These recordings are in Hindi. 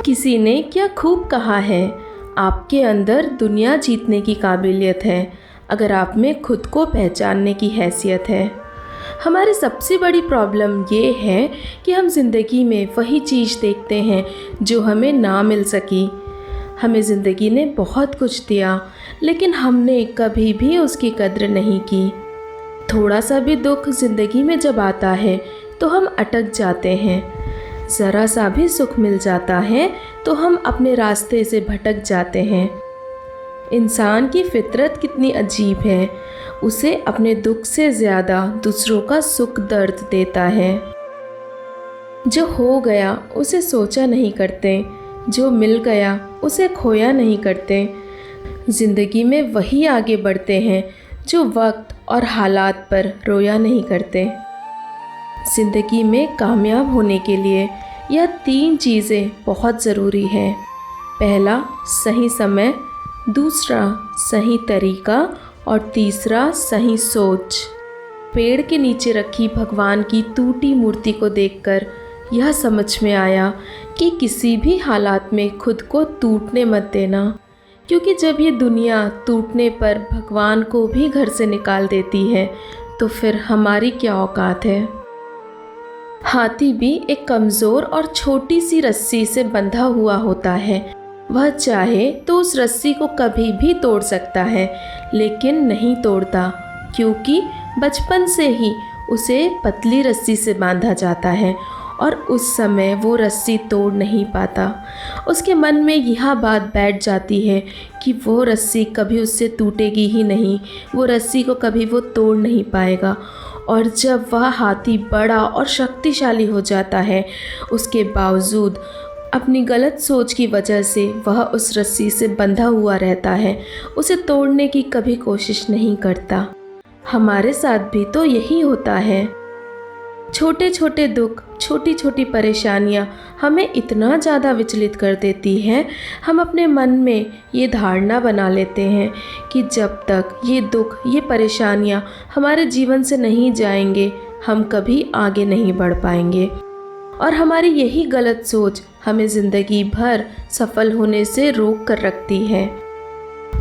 किसी ने क्या खूब कहा है, आपके अंदर दुनिया जीतने की काबिलियत है अगर आप में खुद को पहचानने की हैसियत है। हमारी सबसे बड़ी प्रॉब्लम ये है कि हम ज़िंदगी में वही चीज़ देखते हैं जो हमें ना मिल सकी। हमें ज़िंदगी ने बहुत कुछ दिया, लेकिन हमने कभी भी उसकी कद्र नहीं की। थोड़ा सा भी दुख ज़िंदगी में जब आता है तो हम अटक जाते हैं। ज़रा सा भी सुख मिल जाता है तो हम अपने रास्ते से भटक जाते हैं। इंसान की फितरत कितनी अजीब है, उसे अपने दुख से ज़्यादा दूसरों का सुख दर्द देता है। जो हो गया उसे सोचा नहीं करते, जो मिल गया उसे खोया नहीं करते। ज़िंदगी में वही आगे बढ़ते हैं जो वक्त और हालात पर रोया नहीं करते। ज़िंदगी में कामयाब होने के लिए यह 3 चीज़ें बहुत ज़रूरी हैं। पहला, सही समय, दूसरा, सही तरीका और तीसरा, सही सोच। पेड़ के नीचे रखी भगवान की टूटी मूर्ति को देखकर यह समझ में आया कि किसी भी हालात में खुद को टूटने मत देना, क्योंकि जब ये दुनिया टूटने पर भगवान को भी घर से निकाल देती है तो फिर हमारी क्या औकात है। हाथी भी एक कमज़ोर और छोटी सी रस्सी से बंधा हुआ होता है। वह चाहे तो उस रस्सी को कभी भी तोड़ सकता है, लेकिन नहीं तोड़ता, क्योंकि बचपन से ही उसे पतली रस्सी से बांधा जाता है और उस समय वो रस्सी तोड़ नहीं पाता। उसके मन में यह बात बैठ जाती है कि वो रस्सी कभी उससे टूटेगी ही नहीं, वो रस्सी को कभी वो तोड़ नहीं पाएगा। और जब वह हाथी बड़ा और शक्तिशाली हो जाता है, उसके बावजूद अपनी गलत सोच की वजह से वह उस रस्सी से बंधा हुआ रहता है, उसे तोड़ने की कभी कोशिश नहीं करता। हमारे साथ भी तो यही होता है। छोटे छोटे दुख, छोटी छोटी परेशानियां हमें इतना ज़्यादा विचलित कर देती हैं। हम अपने मन में ये धारणा बना लेते हैं कि जब तक ये दुख, ये परेशानियां हमारे जीवन से नहीं जाएंगे, हम कभी आगे नहीं बढ़ पाएंगे। और हमारी यही गलत सोच हमें ज़िंदगी भर सफल होने से रोक कर रखती है।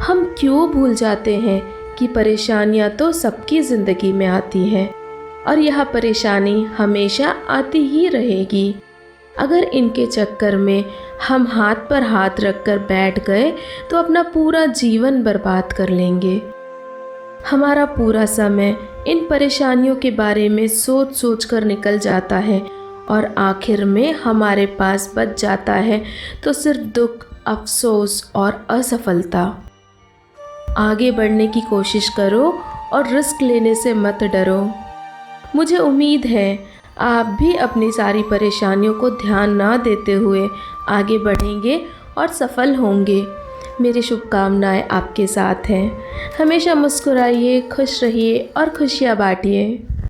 हम क्यों भूल जाते हैं कि परेशानियां तो सबकी ज़िंदगी में आती हैं और यह परेशानी हमेशा आती ही रहेगी। अगर इनके चक्कर में हम हाथ पर हाथ रखकर बैठ गए तो अपना पूरा जीवन बर्बाद कर लेंगे। हमारा पूरा समय इन परेशानियों के बारे में सोच सोच कर निकल जाता है और आखिर में हमारे पास बच जाता है तो सिर्फ दुख, अफसोस और असफलता। आगे बढ़ने की कोशिश करो और रिस्क लेने से मत डरो। मुझे उम्मीद है आप भी अपनी सारी परेशानियों को ध्यान ना देते हुए आगे बढ़ेंगे और सफल होंगे। मेरी शुभकामनाएं आपके साथ हैं। हमेशा मुस्कुराइए, खुश रहिए और खुशियाँ बांटिए।